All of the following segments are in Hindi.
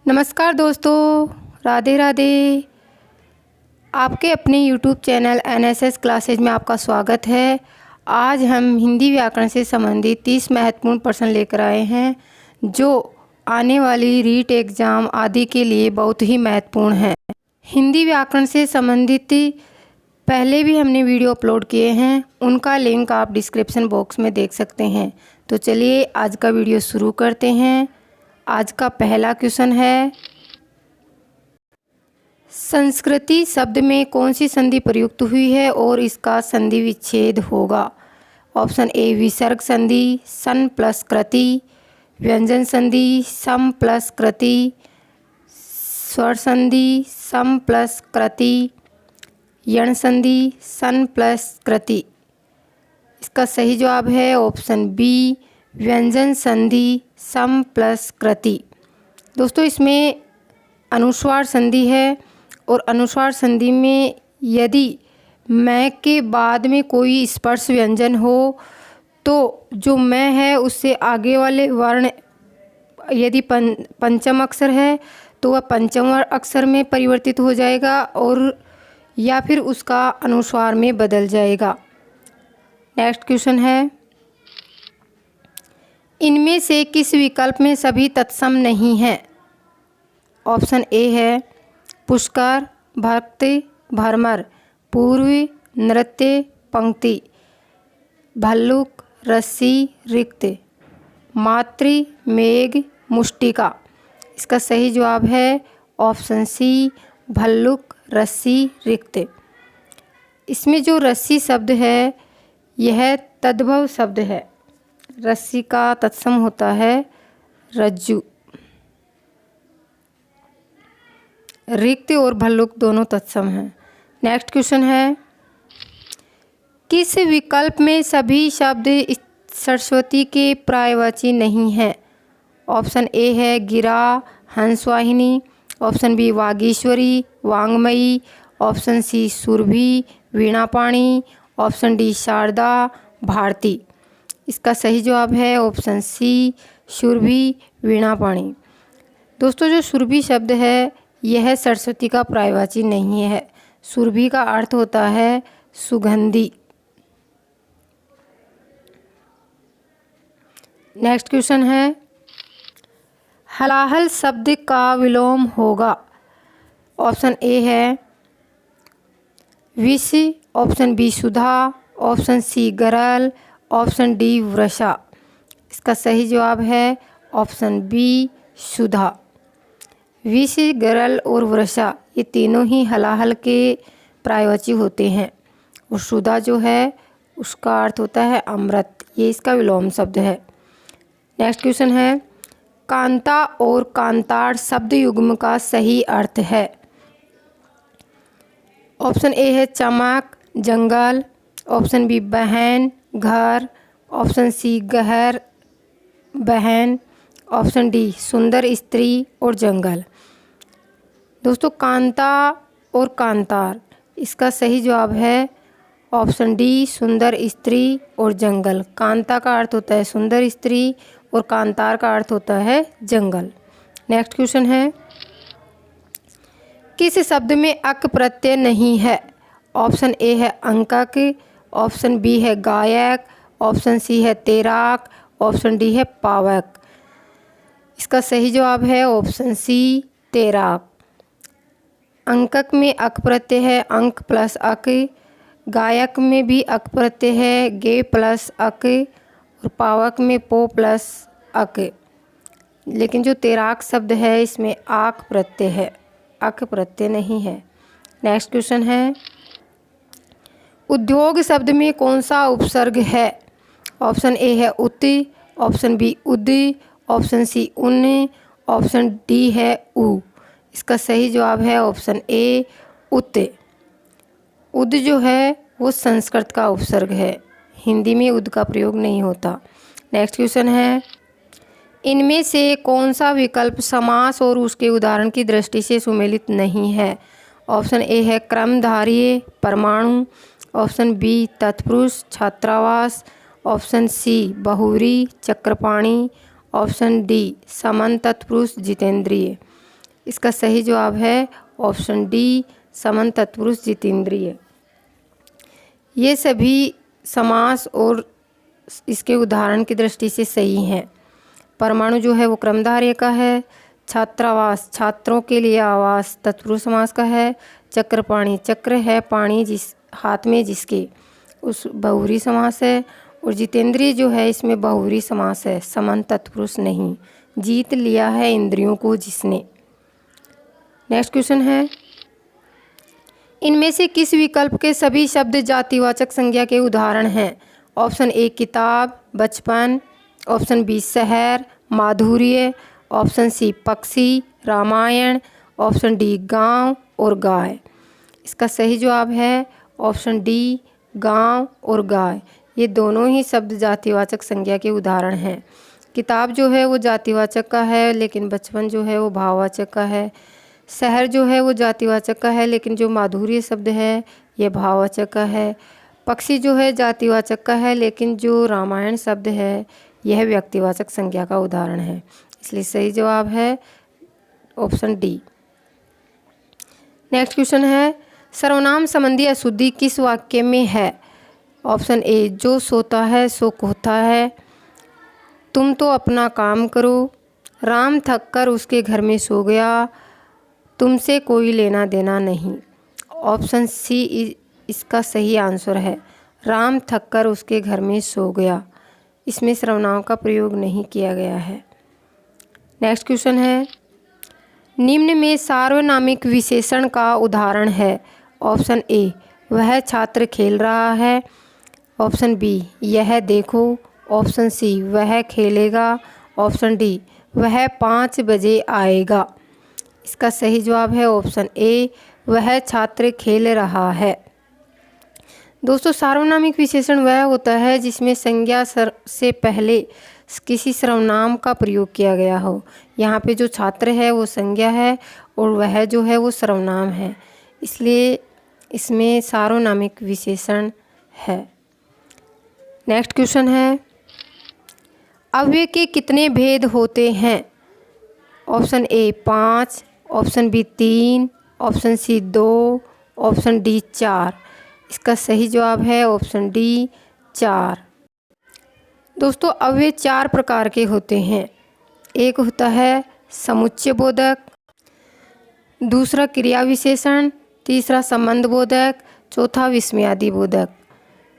नमस्कार दोस्तों, राधे राधे। आपके अपने YouTube चैनल NSS क्लासेज में आपका स्वागत है। आज हम हिंदी व्याकरण से संबंधित 30 महत्वपूर्ण प्रश्न लेकर आए हैं जो आने वाली रीट एग्ज़ाम आदि के लिए बहुत ही महत्वपूर्ण हैं। हिंदी व्याकरण से संबंधित पहले भी हमने वीडियो अपलोड किए हैं, उनका लिंक आप डिस्क्रिप्शन बॉक्स में देख सकते हैं। तो चलिए आज का वीडियो शुरू करते हैं। आज का पहला क्वेश्चन है, संस्कृति शब्द में कौन सी संधि प्रयुक्त हुई है और इसका संधि विच्छेद होगा। ऑप्शन ए विसर्ग संधि, सन प्लस कृति, व्यंजन संधि, सम प्लस कृति, स्वर संधि, सम प्लस कृति, यण संधि, सन प्लस कृति। इसका सही जवाब है ऑप्शन बी व्यंजन संधि, सम प्लस कृति। दोस्तों इसमें अनुस्वार संधि है और अनुस्वार संधि में यदि मैं के बाद में कोई स्पर्श व्यंजन हो तो जो मैं है उससे आगे वाले वर्ण यदि पंचम अक्षर है तो वह पंचम अक्षर में परिवर्तित हो जाएगा और या फिर उसका अनुस्वार में बदल जाएगा। नेक्स्ट क्वेश्चन है, इनमें से किस विकल्प में सभी तत्सम नहीं हैं। ऑप्शन ए है पुष्कर, भक्ति, भ्रमर, पूर्वी, नृत्य, पंक्ति, भल्लुक, रस्सी, रिक्त, मातृ, मेघ, मुष्टिका। इसका सही जवाब है ऑप्शन सी भल्लुक, रस्सी, रिक्त। इसमें जो रस्सी शब्द है यह तद्भव शब्द है। रस्सी का तत्सम होता है रज्जु। रिक्त और भल्लुक दोनों तत्सम हैं। नेक्स्ट क्वेश्चन है, किस विकल्प में सभी शब्द सरस्वती के पर्यायवाची नहीं हैं। ऑप्शन ए है गिरा, हंसवाहिनी, ऑप्शन बी वागीश्वरी, वांग्मयी, ऑप्शन सी सुरभि, वीणापाणी, ऑप्शन डी शारदा, भारती। इसका सही जवाब है ऑप्शन सी सुरभि, वीणापाणी। दोस्तों जो सुरभि शब्द है यह सरस्वती का पर्यायवाची नहीं है। सुरभि का अर्थ होता है सुगंधी। नेक्स्ट क्वेश्चन है, हलाहल शब्द का विलोम होगा। ऑप्शन ए है विष, ऑप्शन बी सुधा, ऑप्शन सी गरल, ऑप्शन डी वृषा। इसका सही जवाब है ऑप्शन बी सुधा। विष, गरल और वृषा ये तीनों ही हलाहल के पर्यायवाची होते हैं और सुधा जो है उसका अर्थ होता है अमृत। ये इसका विलोम शब्द है। नेक्स्ट क्वेश्चन है, कांता और कांतार शब्द युग्म का सही अर्थ है। ऑप्शन ए है चमक, जंगल, ऑप्शन बी बहन, घर, ऑप्शन सी गहर, बहन, ऑप्शन डी सुंदर स्त्री और जंगल। दोस्तों कांता और कांतार इसका सही जवाब है ऑप्शन डी सुंदर स्त्री और जंगल। कांता का अर्थ होता है सुंदर स्त्री और कांतार का अर्थ होता है जंगल। नेक्स्ट क्वेश्चन है, किस शब्द में अक प्रत्यय नहीं है। ऑप्शन ए है अंकक, ऑप्शन बी है गायक, ऑप्शन सी है तैराक, ऑप्शन डी है पावक। इसका सही जवाब है ऑप्शन सी तैराक। अंकक में अक प्रत्यय है अंक प्लस अक, गायक में भी अक प्रत्यय है गे प्लस अक और पावक में पो प्लस अक। लेकिन जो तैराक शब्द है इसमें आक प्रत्यय है, अक प्रत्यय नहीं है। नेक्स्ट क्वेश्चन है, उद्योग शब्द में कौन सा उपसर्ग है। ऑप्शन ए है उत, ऑप्शन बी उद, ऑप्शन सी उन, ऑप्शन डी है उ। इसका सही जवाब है ऑप्शन ए उत। उद जो है वो संस्कृत का उपसर्ग है, हिंदी में उद का प्रयोग नहीं होता। नेक्स्ट क्वेश्चन है, इनमें से कौन सा विकल्प समास और उसके उदाहरण की दृष्टि से सुमेलित नहीं है। ऑप्शन ए है क्रमधारय, परमाणु, ऑप्शन बी तत्पुरुष, छात्रावास, ऑप्शन सी बहुव्रीहि, चक्रपाणी, ऑप्शन डी समन तत्पुरुष, जितेंद्रिय। इसका सही जवाब है ऑप्शन डी, समन तत्पुरुष जितेंद्रिय। ये सभी समास और इसके उदाहरण की दृष्टि से सही हैं। परमाणु जो है वो क्रमधारय का है। छात्रावास छात्रों के लिए आवास तत्पुरुष समास का है। चक्रपाणी चक्र है पाणी जिस हाथ में जिसके, उस बहुव्रीहि समास है। और जितेंद्रिय जो है इसमें बहुव्रीहि समास है, समन तत्पुरुष नहीं। जीत लिया है इंद्रियों को जिसने। नेक्स्ट क्वेश्चन है, इनमें से किस विकल्प के सभी शब्द जातिवाचक संज्ञा के उदाहरण हैं? ऑप्शन ए किताब, बचपन, ऑप्शन बी शहर, माधुर्य, ऑप्शन सी पक्षी, रामायण, ऑप्शन डी गांव और गाय। इसका सही जवाब है ऑप्शन डी, गांव और गाय। ये दोनों ही शब्द जातिवाचक संज्ञा के उदाहरण हैं। किताब जो है वो जातिवाचक का है, लेकिन बचपन जो है वो भाववाचक का है। शहर जो है वो जातिवाचक का है, लेकिन जो माधुर्य शब्द है ये भाववाचक का है। पक्षी जो है जातिवाचक का है, लेकिन जो रामायण शब्द है यह व्यक्तिवाचक संज्ञा का उदाहरण है। इसलिए सही जवाब है ऑप्शन डी। नेक्स्ट क्वेश्चन है, सर्वनाम संबंधी अशुद्धि किस वाक्य में है? ऑप्शन ए जो सोता है सो खोता है, तुम तो अपना काम करो, राम थक कर उसके घर में सो गया, तुमसे कोई लेना देना नहीं। ऑप्शन सी इसका सही आंसर है, राम थक कर उसके घर में सो गया। इसमें सर्वनाम का प्रयोग नहीं किया गया है। नेक्स्ट क्वेश्चन है, निम्न में सार्वनामिक विशेषण का उदाहरण है। ऑप्शन ए वह छात्र खेल रहा है, ऑप्शन बी यह देखो, ऑप्शन सी वह खेलेगा, ऑप्शन डी वह 5 बजे आएगा। इसका सही जवाब है ऑप्शन ए, वह छात्र खेल रहा है। दोस्तों सार्वनामिक विशेषण वह होता है जिसमें संज्ञा से पहले किसी सर्वनाम का प्रयोग किया गया हो। यहाँ पे जो छात्र है वो संज्ञा है और वह जो है वो सर्वनाम है, इसलिए इसमें सार्वनामिक विशेषण है। नेक्स्ट क्वेश्चन है, अव्यय के कितने भेद होते हैं? Option A 5, option B 3, option C 2, option D 4। इसका सही जवाब है ऑप्शन डी 4। दोस्तों अव्यय 4 प्रकार के होते हैं। एक होता है समुच्चय बोधक, दूसरा क्रिया विशेषण, तीसरा संबंध बोधक, चौथा विस्मयादि बोधक।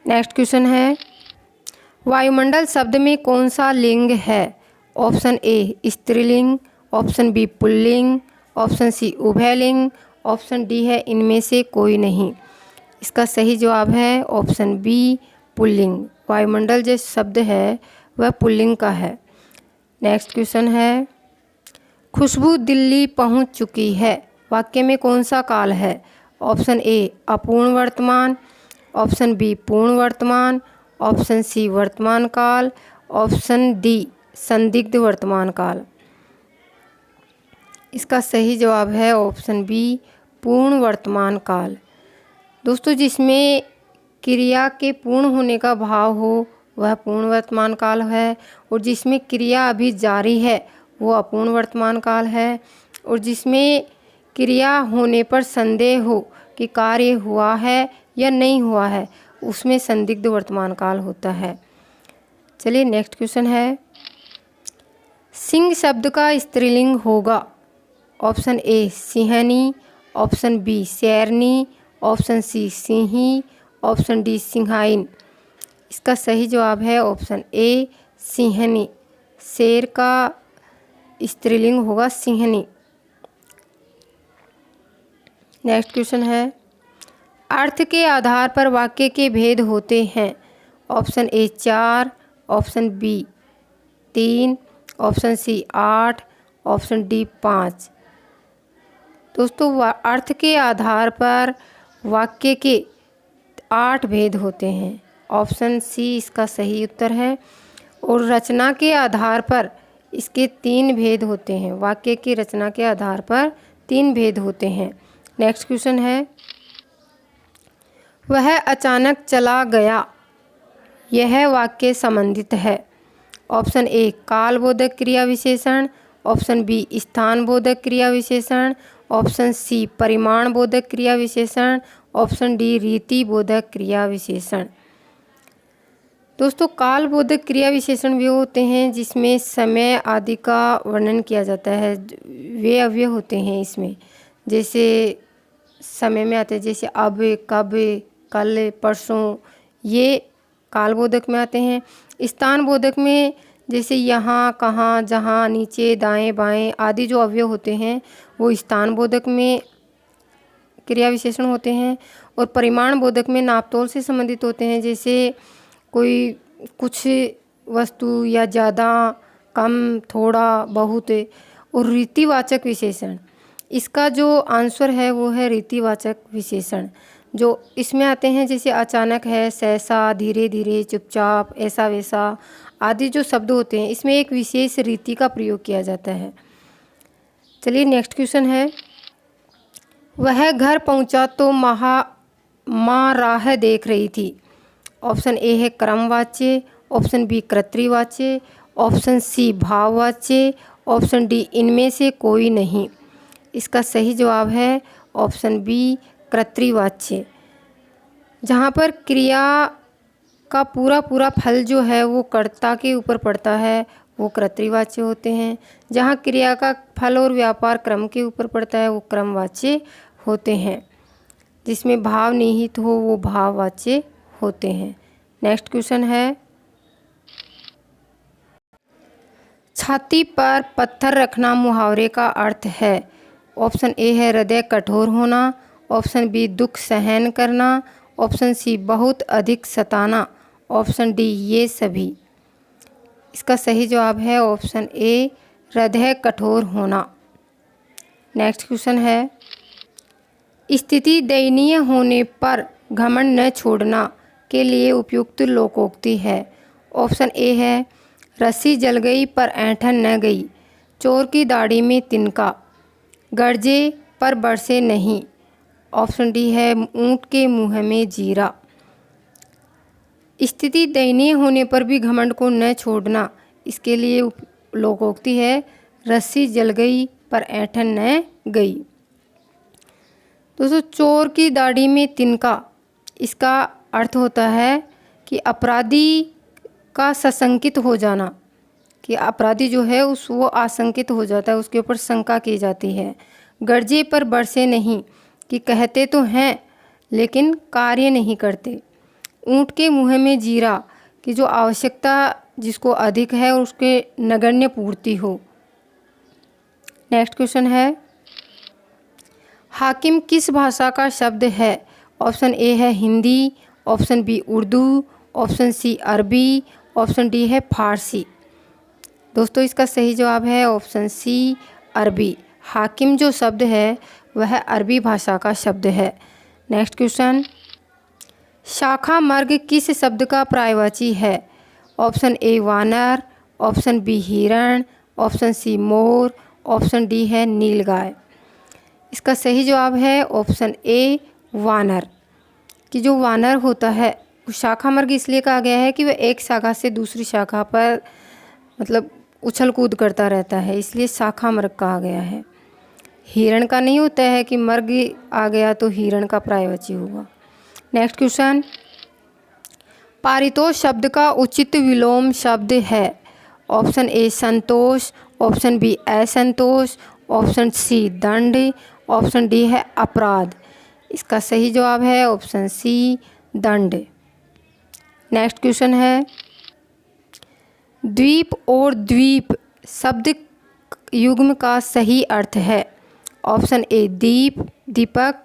नेक्स्ट क्वेश्चन है, वायुमंडल शब्द में कौन सा लिंग है? ऑप्शन ए स्त्रीलिंग, ऑप्शन बी पुल्लिंग, ऑप्शन सी उभयलिंग, ऑप्शन डी है इनमें से कोई नहीं। इसका सही जवाब है ऑप्शन बी पुल्लिंग। वायुमंडल जो शब्द है वह पुल्लिंग का है। नेक्स्ट क्वेश्चन है, खुशबू दिल्ली पहुंच चुकी है वाक्य में कौन सा काल है? ऑप्शन ए अपूर्ण वर्तमान, ऑप्शन बी पूर्ण वर्तमान, ऑप्शन सी वर्तमान काल, ऑप्शन डी संदिग्ध वर्तमान काल। इसका सही जवाब है ऑप्शन बी पूर्ण वर्तमान काल। दोस्तों जिसमें क्रिया के पूर्ण होने का भाव हो वह पूर्ण वर्तमान काल है, और जिसमें क्रिया अभी जारी है वो अपूर्ण वर्तमान काल है, और जिसमें क्रिया होने पर संदेह हो कि कार्य हुआ है या नहीं हुआ है उसमें संदिग्ध वर्तमान काल होता है। चलिए नेक्स्ट क्वेश्चन है, सिंह शब्द का स्त्रीलिंग होगा। ऑप्शन ए सिंहनी, ऑप्शन बी शेरनी, ऑप्शन सी सिंही, ऑप्शन डी सिंहाइन। इसका सही जवाब है ऑप्शन ए सिंहनी। शेर का स्त्रीलिंग होगा सिंहनी। नेक्स्ट क्वेश्चन है, अर्थ के आधार पर वाक्य के भेद होते हैं। Option A 4, option B 3, option C 8, option D 5। दोस्तों अर्थ के आधार पर वाक्य के 8 भेद होते हैं। ऑप्शन सी इसका सही उत्तर है। और रचना के आधार पर इसके 3 भेद होते हैं। वाक्य की रचना के आधार पर 3 भेद होते हैं। नेक्स्ट क्वेश्चन है, वह अचानक चला गया यह वाक्य संबंधित है। ऑप्शन ए कालबोधक क्रिया विशेषण, ऑप्शन बी स्थान बोधक क्रिया विशेषण, ऑप्शन सी परिमाण बोधक क्रिया विशेषण, ऑप्शन डी रीति बोधक क्रिया विशेषण। दोस्तों काल बोधक क्रिया विशेषण वे होते हैं जिसमें समय आदि का वर्णन किया जाता है। वे अव्यय होते हैं इसमें, जैसे समय में आते हैं जैसे अब, कब, कल, परसों, ये काल बोधक में आते हैं। स्थान बोधक में जैसे यहाँ, कहाँ, जहाँ, नीचे, दाएं, बाएं आदि जो अव्यय होते हैं वो स्थान बोधक में क्रिया विशेषण होते हैं। और परिमाण बोधक में नापतोल से संबंधित होते हैं, जैसे कोई कुछ वस्तु या ज़्यादा, कम, थोड़ा, बहुत। और रीतिवाचक विशेषण, इसका जो आंसर है वो है रीतिवाचक विशेषण, जो इसमें आते हैं जैसे अचानक है, सहसा, धीरे धीरे, चुपचाप, ऐसा वैसा आदि जो शब्द होते हैं इसमें एक विशेष रीति का प्रयोग किया जाता है। चलिए नेक्स्ट क्वेश्चन है, वह घर पहुंचा तो माँ राह देख रही थी। ऑप्शन ए है क्रमवाच्य, ऑप्शन बी कर्तृवाच्य, ऑप्शन सी भाववाच्य, ऑप्शन डी इनमें से कोई नहीं। इसका सही जवाब है ऑप्शन बी कर्तृवाच्य, जहाँ पर क्रिया का पूरा फल जो है वो कर्ता के ऊपर पड़ता है वो कर्तृवाच्य होते हैं। जहाँ क्रिया का फल और व्यापार क्रम के ऊपर पड़ता है वो क्रमवाच्य होते हैं। जिसमें भाव निहित हो वो भाववाच्य होते हैं। नेक्स्ट क्वेश्चन है, छाती पर पत्थर रखना मुहावरे का अर्थ है। ऑप्शन ए है हृदय कठोर होना, ऑप्शन बी दुख सहन करना, ऑप्शन सी बहुत अधिक सताना, ऑप्शन डी ये सभी। इसका सही जवाब है ऑप्शन ए हृदय कठोर होना। नेक्स्ट क्वेश्चन है, स्थिति दयनीय होने पर घमंड न छोड़ना के लिए उपयुक्त लोकोक्ति है। ऑप्शन ए है रस्सी जल गई पर ऐंठन न गई, चोर की दाढ़ी में तिनका, गरजे पर बरसे नहीं, ऑप्शन डी है ऊंट के मुंह में जीरा। स्थिति दयनीय होने पर भी घमंड को न छोड़ना, इसके लिए लोकोक्ति है रस्सी जल गई पर ऐंठन न गई। दोस्तों चोर की दाढ़ी में तिनका, इसका अर्थ होता है कि अपराधी का सशंकित हो जाना, कि अपराधी जो है वो आशंकित हो जाता है, उसके ऊपर शंका की जाती है। गरजे पर बरसे नहीं, कि कहते तो हैं लेकिन कार्य नहीं करते। ऊंट के मुंह में जीरा, कि जो आवश्यकता जिसको अधिक है और उसके नगण्य पूर्ति हो। नेक्स्ट क्वेश्चन है, हाकिम किस भाषा का शब्द है। ऑप्शन ए है Hindi, option B Urdu, option C अरबी, ऑप्शन डी है फारसी। दोस्तों इसका सही जवाब है ऑप्शन सी अरबी। हाकिम जो शब्द है वह अरबी भाषा का शब्द है। नेक्स्ट क्वेश्चन, शाखा मार्ग किस शब्द का पर्यायवाची है। ऑप्शन ए वानर, ऑप्शन बी हिरण, ऑप्शन सी मोर, ऑप्शन डी है नीलगाय। इसका सही जवाब है ऑप्शन ए वानर, कि जो वानर होता है वो शाखा मार्ग इसलिए कहा गया है कि वह एक शाखा से दूसरी शाखा पर मतलब उछल कूद करता रहता है, इसलिए शाखा मार्ग कहा गया है। हिरण का नहीं होता है कि मर्ग आ गया तो हिरण का पर्यायवाची होगा। नेक्स्ट क्वेश्चन, पारितोष शब्द का उचित विलोम शब्द है। ऑप्शन ए संतोष, ऑप्शन बी असंतोष, ऑप्शन सी दंड, ऑप्शन डी है अपराध। इसका सही जवाब है ऑप्शन सी दंड। नेक्स्ट क्वेश्चन है, द्वीप और द्वीप शब्द युग्म का सही अर्थ है। ऑप्शन ए दीप, दीपक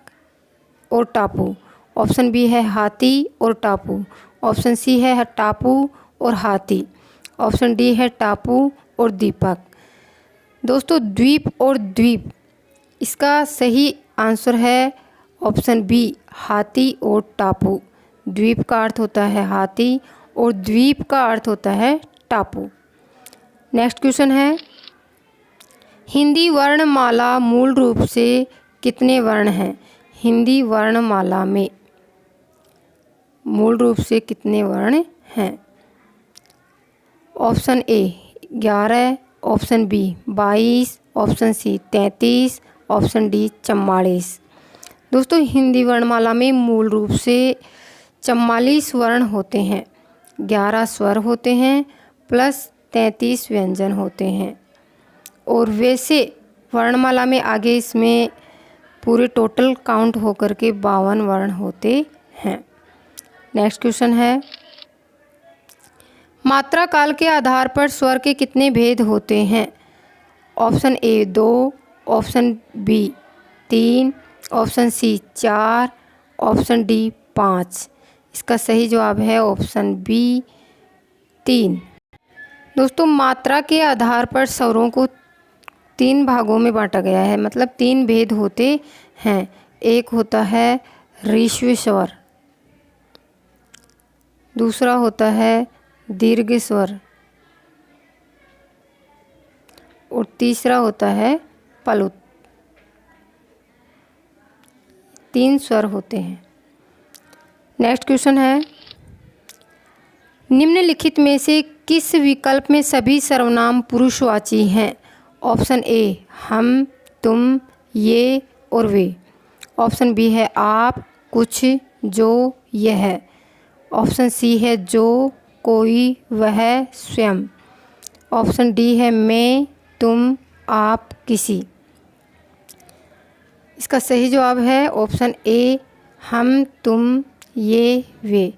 और टापू, ऑप्शन बी है हाथी और टापू, ऑप्शन सी है टापू और हाथी, ऑप्शन डी है टापू और दीपक। दोस्तों द्वीप और द्वीप, इसका सही आंसर है ऑप्शन बी हाथी और टापू। द्वीप का अर्थ होता है हाथी और द्वीप का अर्थ होता है टापू। नेक्स्ट क्वेश्चन है, हिंदी वर्णमाला मूल रूप से कितने वर्ण हैं। हिंदी वर्णमाला में मूल रूप से कितने वर्ण हैं। Option A 11, option B 22, option C 33, option D 44। दोस्तों हिंदी वर्णमाला में मूल रूप से 44 वर्ण होते हैं, 11 स्वर होते हैं प्लस 33 व्यंजन होते हैं। और वैसे वर्णमाला में आगे इसमें पूरे टोटल काउंट होकर के 52 वर्ण होते हैं। नेक्स्ट क्वेश्चन है, मात्रा काल के आधार पर स्वर के कितने भेद होते हैं? Option A 2, option B 3, option C 4, option D 5। इसका सही जवाब है ऑप्शन बी 3। दोस्तों मात्रा के आधार पर स्वरों को 3 भागों में बांटा गया है, मतलब 3 भेद होते हैं। एक होता है ह्रस्व स्वर, दूसरा होता है दीर्घ स्वर और तीसरा होता है प्लुत। 3 स्वर होते हैं। नेक्स्ट क्वेश्चन है, निम्नलिखित में से किस विकल्प में सभी सर्वनाम पुरुषवाची हैं? ऑप्शन ए हम, तुम, ये और वे। ऑप्शन बी है आप, कुछ, जो, यह। ऑप्शन सी है जो, कोई, वह, स्वयं। ऑप्शन डी है मैं, तुम, आप, किसी। इसका सही जवाब है ऑप्शन ए हम, तुम, ये, वे।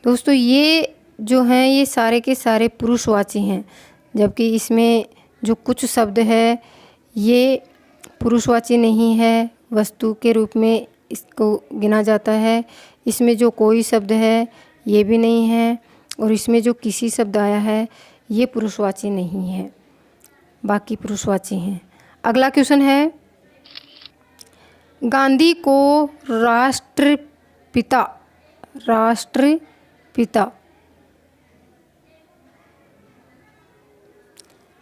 दोस्तों ये जो हैं ये सारे के सारे पुरुषवाची हैं, जबकि इसमें जो कुछ शब्द है ये पुरुषवाची नहीं है, वस्तु के रूप में इसको गिना जाता है। इसमें जो कोई शब्द है ये भी नहीं है और इसमें जो किसी शब्द आया है ये पुरुषवाची नहीं है, बाकी पुरुषवाची हैं। अगला क्वेश्चन है, गांधी को राष्ट्रपिता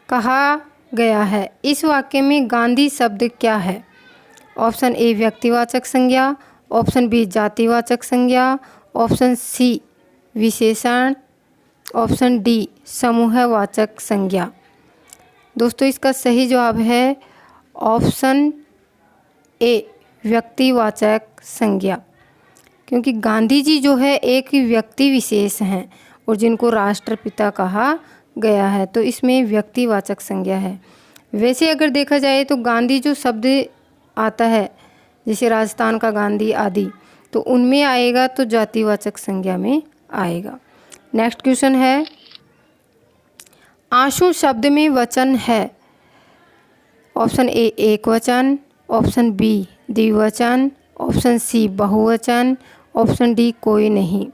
कहा गया है। इस वाक्य में गांधी शब्द क्या है? ऑप्शन ए व्यक्तिवाचक संज्ञा, ऑप्शन बी जातिवाचक संज्ञा, ऑप्शन सी विशेषण, ऑप्शन डी समूहवाचक संज्ञा। दोस्तों इसका सही जवाब है ऑप्शन ए व्यक्तिवाचक संज्ञा, क्योंकि गांधी जी जो है एक व्यक्ति विशेष हैं और जिनको राष्ट्रपिता कहा गया है, तो इसमें व्यक्तिवाचक संज्ञा है। वैसे अगर देखा जाए तो गांधी जो शब्द आता है जैसे राजस्थान का गांधी आदि, तो उनमें आएगा तो जातिवाचक संज्ञा में आएगा। नेक्स्ट क्वेश्चन है, आंसू शब्द में वचन है। ऑप्शन ए एक वचन, ऑप्शन बी द्विवचन, ऑप्शन सी बहुवचन, ऑप्शन डी कोई नहीं।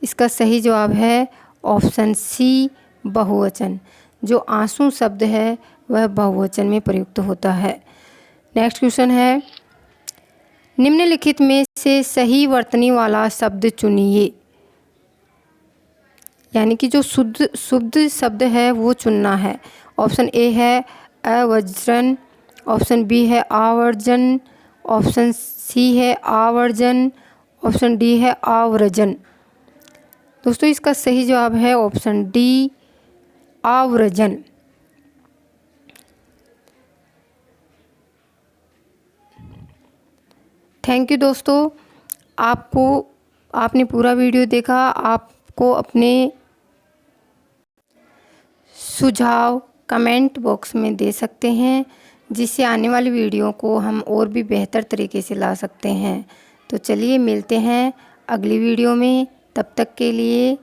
इसका सही जवाब है ऑप्शन सी बहुवचन। जो आंसू शब्द है वह बहुवचन में प्रयुक्त होता है। नेक्स्ट क्वेश्चन है, निम्नलिखित में से सही वर्तनी वाला शब्द चुनिए। यानी कि जो शुद्ध शब्द है वो चुनना है। ऑप्शन ए है अवज्रन, ऑप्शन बी है आवर्जन, ऑप्शन सी है आवर्जन, ऑप्शन डी है आव्रजन। दोस्तों इसका सही जवाब है ऑप्शन डी आव्रजन। थैंक यू दोस्तों, आपने पूरा वीडियो देखा। आपको अपने सुझाव कमेंट बॉक्स में दे सकते हैं, जिससे आने वाली वीडियो को हम और भी बेहतर तरीके से ला सकते हैं। तो चलिए मिलते हैं अगली वीडियो में, तब तक के लिए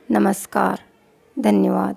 नमस्कार, धन्यवाद।